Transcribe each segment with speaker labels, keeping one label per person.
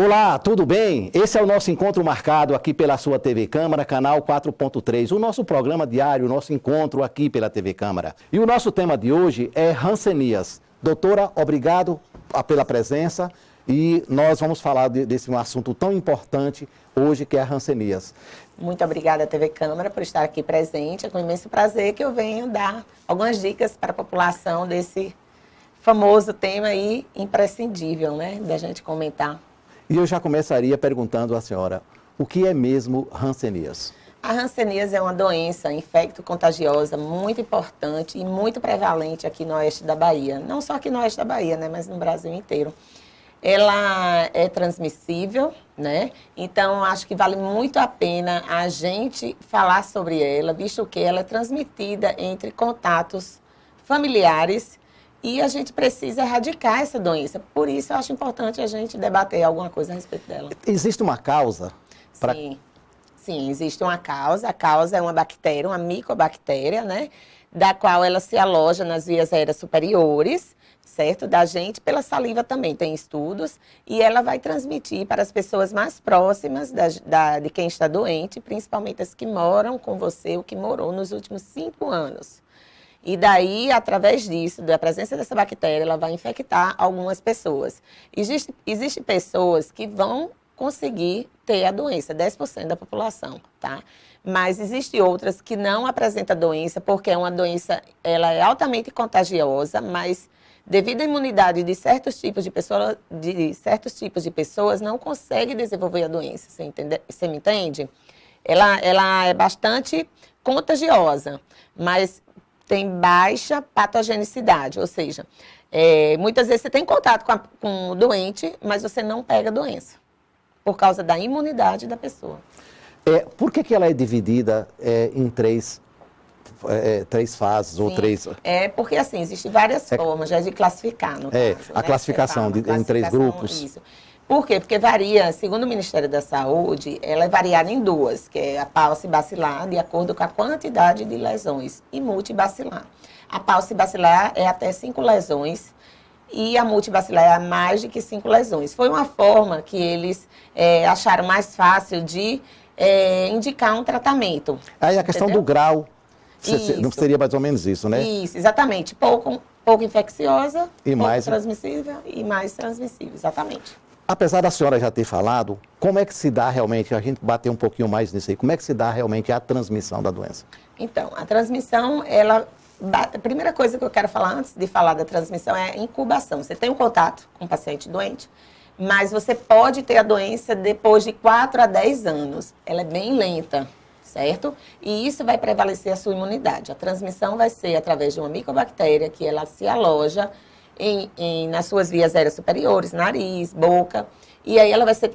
Speaker 1: Olá, tudo bem? Esse é o nosso encontro marcado aqui pela sua TV Câmara, canal 4.3. O nosso programa diário, o nosso encontro aqui pela TV Câmara. E o nosso tema de hoje é Hanseníase. Doutora, obrigado pela presença e nós vamos falar desse assunto tão importante hoje que é a Hanseníase.
Speaker 2: Muito obrigada, TV Câmara, por estar aqui presente. É com imenso prazer que eu venho dar algumas dicas para a população desse famoso tema aí, imprescindível, né, da gente comentar.
Speaker 1: E eu já começaria perguntando à senhora, o que é mesmo Hanseníase?
Speaker 2: A Hanseníase é uma doença infecto-contagiosa muito importante e muito prevalente aqui no oeste da Bahia. Não só aqui no oeste da Bahia, né, mas no Brasil inteiro. Ela é transmissível, né? Então, acho que vale muito a pena a gente falar sobre ela, visto que ela é transmitida entre contatos familiares e a gente precisa erradicar essa doença. Por isso, eu acho importante a gente debater alguma coisa a respeito dela.
Speaker 1: Existe uma causa?
Speaker 2: Sim, existe uma causa. A causa é uma bactéria, uma micobactéria, né? Da qual ela se aloja nas vias aéreas superiores, certo? Da gente, pela saliva também, tem estudos. E ela vai transmitir para as pessoas mais próximas de quem está doente, principalmente as que moram com você, ou que morou nos últimos 5 anos. E daí, através disso, da presença dessa bactéria, ela vai infectar algumas pessoas. Existem pessoas que vão conseguir ter a doença, 10% da população, tá? Mas existem outras que não apresentam a doença, porque é uma doença, ela é altamente contagiosa, mas devido à imunidade de certos tipos de pessoas, não consegue desenvolver a doença, você me entende? Ela é bastante contagiosa, mas tem baixa patogenicidade, ou seja, muitas vezes você tem contato com o doente, mas você não pega a doença, por causa da imunidade da pessoa.
Speaker 1: Por que ela é dividida em três fases?
Speaker 2: Sim,
Speaker 1: ou três?
Speaker 2: Porque assim, existem várias formas já de classificar, no caso.
Speaker 1: A classificação em 3 grupos.
Speaker 2: Isso. Por quê? Porque varia, segundo o Ministério da Saúde, ela é variada em 2, que é a paucibacilar, de acordo com a quantidade de lesões, e multibacilar. A paucibacilar é até 5 lesões, e a multibacilar é a mais de que 5 lesões. Foi uma forma que eles acharam mais fácil de indicar um tratamento.
Speaker 1: Aí a questão do grau, não
Speaker 2: Isso.
Speaker 1: seria mais ou menos isso, né?
Speaker 2: Isso, exatamente. Pouco infecciosa,
Speaker 1: E
Speaker 2: pouco
Speaker 1: mais
Speaker 2: transmissível e mais transmissível, exatamente.
Speaker 1: Apesar da senhora já ter falado, como é que se dá realmente, a gente bater um pouquinho mais nisso aí, como é que se dá realmente a transmissão da doença?
Speaker 2: Então, a transmissão, a primeira coisa que eu quero falar antes de falar da transmissão é a incubação. Você tem um contato com um paciente doente, mas você pode ter a doença depois de 4 a 10 anos. Ela é bem lenta, certo? E isso vai prevalecer a sua imunidade. A transmissão vai ser através de uma micobactéria que ela se aloja nas suas vias aéreas superiores, nariz, boca, e aí ela vai ser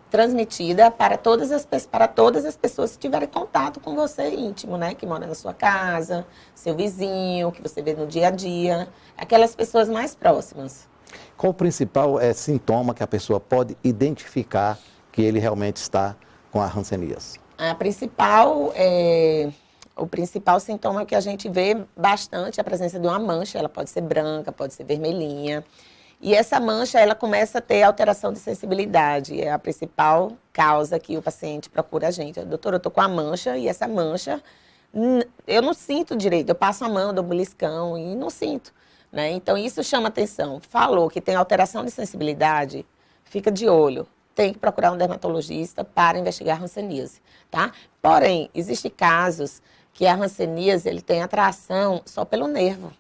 Speaker 2: transmitida para todas as pessoas que tiverem contato com você íntimo, né? Que mora na sua casa, seu vizinho, que você vê no dia a dia, aquelas pessoas mais próximas.
Speaker 1: Qual o principal sintoma que a pessoa pode identificar que ele realmente está com a Hanseníase?
Speaker 2: O principal sintoma que a gente vê bastante é a presença de uma mancha. Ela pode ser branca, pode ser vermelhinha. E essa mancha, ela começa a ter alteração de sensibilidade. É a principal causa que o paciente procura a gente. Doutor, eu estou com a mancha e essa mancha, eu não sinto direito. Eu passo a mão, dou beliscão e não sinto, né? Então, isso chama atenção. Falou que tem alteração de sensibilidade, fica de olho. Tem que procurar um dermatologista para investigar a Hanseníase, tá? Porém, existem casos que a Hanseníase, ele tem atração só pelo nervo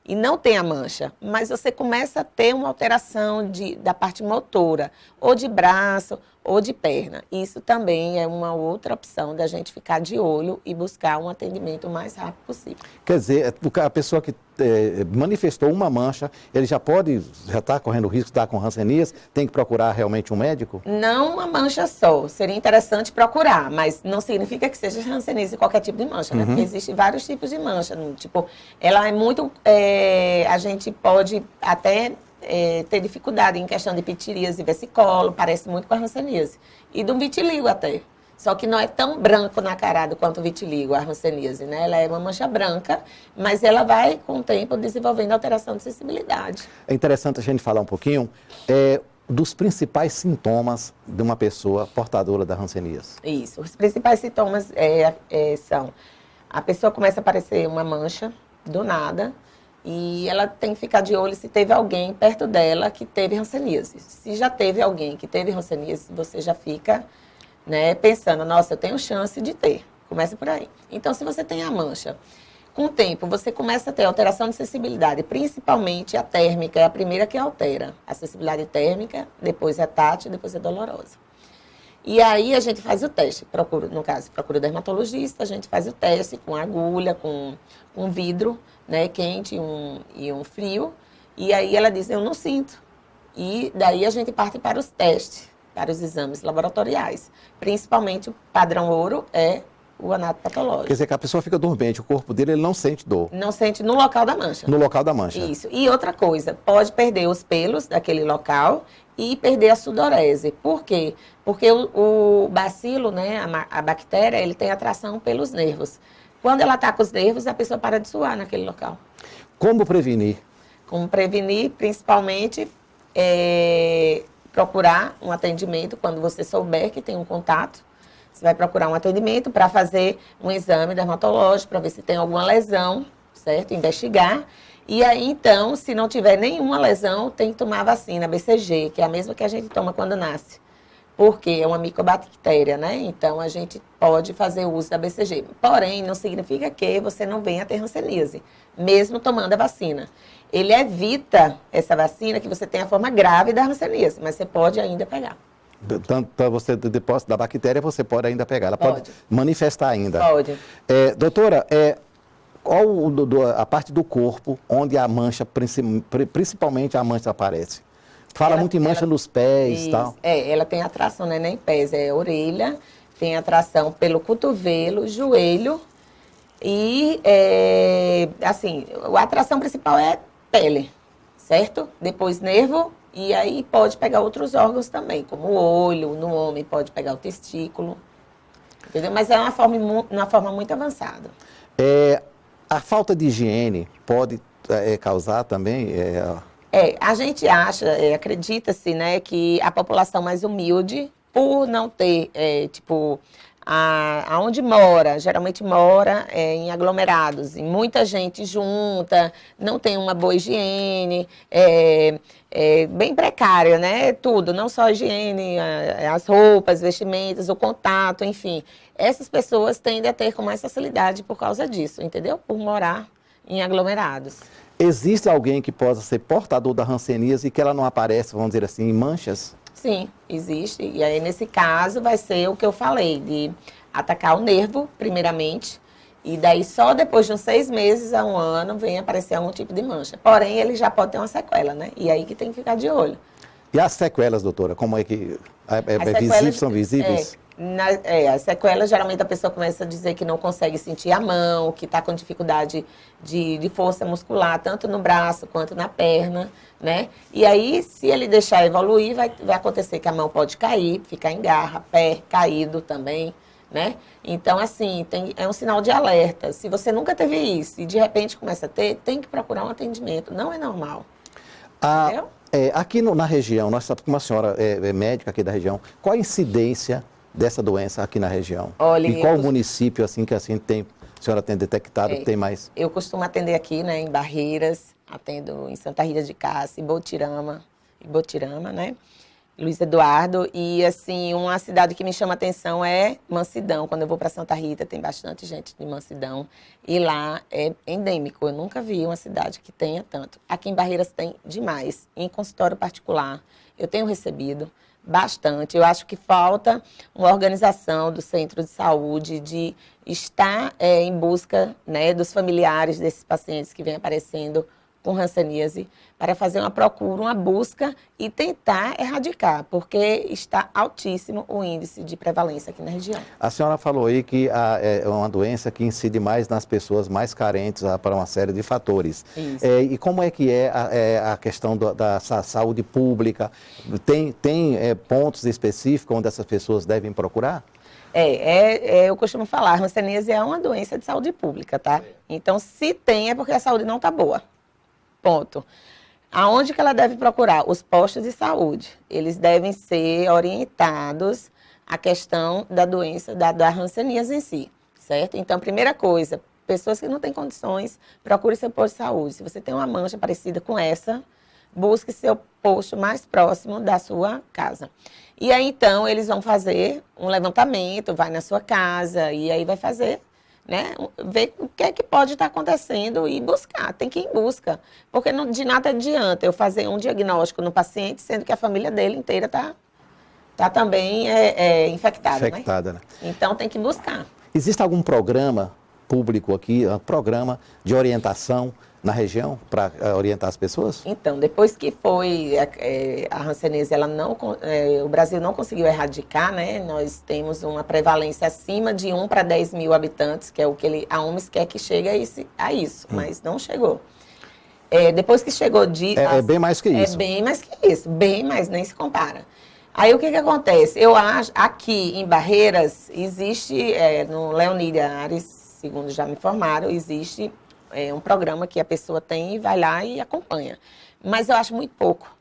Speaker 2: e não tem a mancha, mas você começa a ter uma alteração da parte motora, ou de braço, ou de perna. Isso também é uma outra opção da gente ficar de olho e buscar um atendimento o mais rápido possível.
Speaker 1: Quer dizer, a pessoa que manifestou uma mancha, ele já está correndo risco de estar com Hanseníase, tem que procurar realmente um médico?
Speaker 2: Não uma mancha só, seria interessante procurar, mas não significa que seja Hanseníase qualquer tipo de mancha, né? Porque existem vários tipos de mancha, tipo, ela é muito, a gente pode até ter dificuldade em questão de pitiríase e vesicolo, parece muito com a Hanseníase, e do vitiligo até. Só que não é tão branco nacarado quanto o vitiligo, a Hanseníase, né? Ela é uma mancha branca, mas ela vai, com o tempo, desenvolvendo alteração de sensibilidade.
Speaker 1: É interessante a gente falar um pouquinho dos principais sintomas de uma pessoa portadora da hanseníase.
Speaker 2: Isso. Os principais sintomas são: a pessoa começa a aparecer uma mancha do nada e ela tem que ficar de olho se teve alguém perto dela que teve hanseníase. Se já teve alguém que teve hanseníase, você já fica, né, pensando, nossa, eu tenho chance de ter. Começa por aí. Então, se você tem a mancha, com o tempo, você começa a ter alteração de sensibilidade, principalmente a térmica, é a primeira que altera. A sensibilidade térmica, depois é tátil, depois é dolorosa. E aí a gente faz o teste, no caso, procura o dermatologista, a gente faz o teste com agulha, com um vidro, né, quente e um frio. E aí ela diz, eu não sinto. E daí a gente parte para os testes, para os exames laboratoriais. Principalmente o padrão ouro é o anatopatológico.
Speaker 1: Quer dizer que a pessoa fica dormente, o corpo dele ele não sente dor.
Speaker 2: Não sente no local da mancha.
Speaker 1: No local da mancha.
Speaker 2: Isso. E outra coisa, pode perder os pelos daquele local e perder a sudorese. Por quê? Porque o bacilo, né, a bactéria, ele tem atração pelos nervos. Quando ela ataca os nervos, a pessoa para de suar naquele local.
Speaker 1: Como prevenir?
Speaker 2: Como prevenir, principalmente, procurar um atendimento quando você souber que tem um contato. Você vai procurar um atendimento para fazer um exame dermatológico, para ver se tem alguma lesão, certo? Investigar. E aí, então, se não tiver nenhuma lesão, tem que tomar a vacina, BCG, que é a mesma que a gente toma quando nasce. Porque é uma micobactéria, né? Então, a gente pode fazer uso da BCG. Porém, não significa que você não venha a ter hanseníase, mesmo tomando a vacina. Ele evita essa vacina que você tenha a forma grave da hanseníase, mas você pode ainda pegar.
Speaker 1: Tanto você, depósito da bactéria, você pode ainda pegar. Ela pode manifestar ainda.
Speaker 2: Pode.
Speaker 1: Doutora, qual a parte do corpo onde a mancha, principalmente a mancha aparece? Fala muito em mancha nos pés e tal.
Speaker 2: Ela tem atração, né, nem pés, é orelha, tem atração pelo cotovelo, joelho e, assim, a atração principal é pele, certo? Depois nervo. E aí pode pegar outros órgãos também, como o olho, no homem pode pegar o testículo, entendeu? Mas é uma forma muito avançada.
Speaker 1: A falta de higiene pode causar também?
Speaker 2: A gente acha, acredita-se, né, que a população mais humilde, por não ter, aonde mora, geralmente mora em aglomerados, e muita gente junta, não tem uma boa higiene, bem precária, né? Tudo, não só a higiene, as roupas, vestimentas, o contato, enfim. Essas pessoas tendem a ter com mais facilidade por causa disso, entendeu? Por morar em aglomerados.
Speaker 1: Existe alguém que possa ser portador da hanseníase e que ela não aparece, vamos dizer assim, em manchas?
Speaker 2: Sim, existe. E aí, nesse caso, vai ser o que eu falei, de atacar o nervo, primeiramente, e daí só depois de uns 6 meses a 1 ano vem aparecer algum tipo de mancha. Porém, ele já pode ter uma sequela, né? E aí que tem que ficar de olho.
Speaker 1: E as sequelas, doutora, como é que... visíveis, são visíveis?
Speaker 2: As sequelas, geralmente a pessoa começa a dizer que não consegue sentir a mão, que está com dificuldade de força muscular, tanto no braço quanto na perna, né? E aí, se ele deixar evoluir, vai acontecer que a mão pode cair, ficar em garra, pé caído também, né? Então, assim, é um sinal de alerta. Se você nunca teve isso e de repente começa a ter, tem que procurar um atendimento. Não é normal. Entendeu?
Speaker 1: Aqui na região, como a senhora é médica aqui da região, qual a incidência dessa doença aqui na região?
Speaker 2: Olha,
Speaker 1: e qual município assim que assim a senhora tem detectado que tem mais?
Speaker 2: Eu costumo atender aqui, né, em Barreiras, atendo em Santa Rita de Cássia, Ibotirama, né? Luiz Eduardo, e assim, uma cidade que me chama a atenção é Mansidão. Quando eu vou para Santa Rita, tem bastante gente de Mansidão, e lá é endêmico. Eu nunca vi uma cidade que tenha tanto. Aqui em Barreiras tem demais, em consultório particular. Eu tenho recebido bastante. Eu acho que falta uma organização do centro de saúde de estar em busca, né, dos familiares desses pacientes que vêm aparecendo com hanseníase, para fazer uma procura, uma busca e tentar erradicar, porque está altíssimo o índice de prevalência aqui na região. A
Speaker 1: senhora falou aí que é uma doença que incide mais nas pessoas mais carentes para uma série de fatores.
Speaker 2: Isso.
Speaker 1: E como é que a questão da saúde pública? Tem pontos específicos onde essas pessoas devem procurar?
Speaker 2: Eu costumo falar, a hanseníase é uma doença de saúde pública, tá? Então, se tem, é porque a saúde não está boa. Ponto. Aonde que ela deve procurar? Os postos de saúde. Eles devem ser orientados à questão da doença, da hanseníase em si, certo? Então, primeira coisa, pessoas que não têm condições, procure seu posto de saúde. Se você tem uma mancha parecida com essa, busque seu posto mais próximo da sua casa. E aí, então, eles vão fazer um levantamento, vai na sua casa, e aí vai fazer, né, ver o que é que pode estar acontecendo e buscar, tem que ir em busca. Porque não, de nada adianta eu fazer um diagnóstico no paciente, sendo que a família dele inteira tá também infectada, né? Então, tem que buscar.
Speaker 1: Existe algum programa público aqui, um programa de orientação na região para orientar as pessoas?
Speaker 2: Então, depois que foi a hanseníase, o Brasil não conseguiu erradicar, né? Nós temos uma prevalência acima de 1 para 10 mil habitantes, que é o que a OMS quer que chegue a isso, mas não chegou. Depois que chegou
Speaker 1: É bem mais que isso.
Speaker 2: É bem mais que isso, bem mais, nem se compara. Aí o que acontece? Eu acho, aqui em Barreiras, existe, no Leonídia Ares, segundo já me informaram, existe um programa que a pessoa tem e vai lá e acompanha. Mas eu acho muito pouco.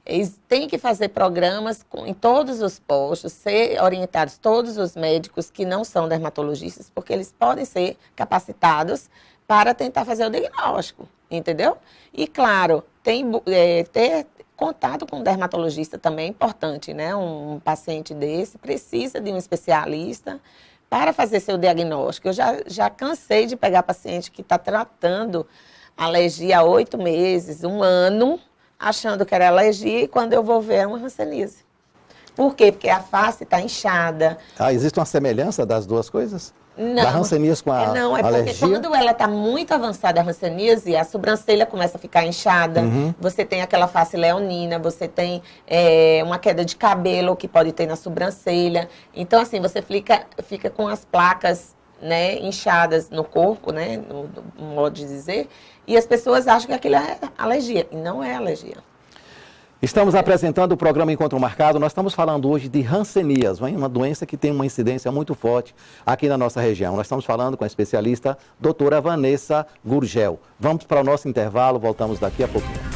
Speaker 2: Eles têm que fazer programas em todos os postos, ser orientados todos os médicos que não são dermatologistas, porque eles podem ser capacitados para tentar fazer o diagnóstico, entendeu? E, claro, ter contato com um dermatologista também é importante, né? Um paciente desse precisa de um especialista para fazer seu diagnóstico. Eu já cansei de pegar paciente que está tratando alergia há 8 meses, 1 ano, achando que era alergia, e quando eu vou ver é uma hanseníase. Por quê? Porque a face está inchada.
Speaker 1: Existe uma semelhança das duas coisas?
Speaker 2: Não.
Speaker 1: Da hanseníase com a
Speaker 2: Não, é porque
Speaker 1: alergia?
Speaker 2: quando ela está muito avançada, a hanseníase, a sobrancelha começa a ficar inchada, você tem aquela face leonina, você tem uma queda de cabelo que pode ter na sobrancelha. Então, assim, você fica com as placas, né, inchadas no corpo, né, no modo de dizer, e as pessoas acham que aquilo é alergia, e não é alergia.
Speaker 1: Estamos apresentando o programa Encontro Marcado. Nós estamos falando hoje de hanseníase, uma doença que tem uma incidência muito forte aqui na nossa região. Nós estamos falando com a especialista doutora Vanessa Gurgel. Vamos para o nosso intervalo, voltamos daqui a pouquinho.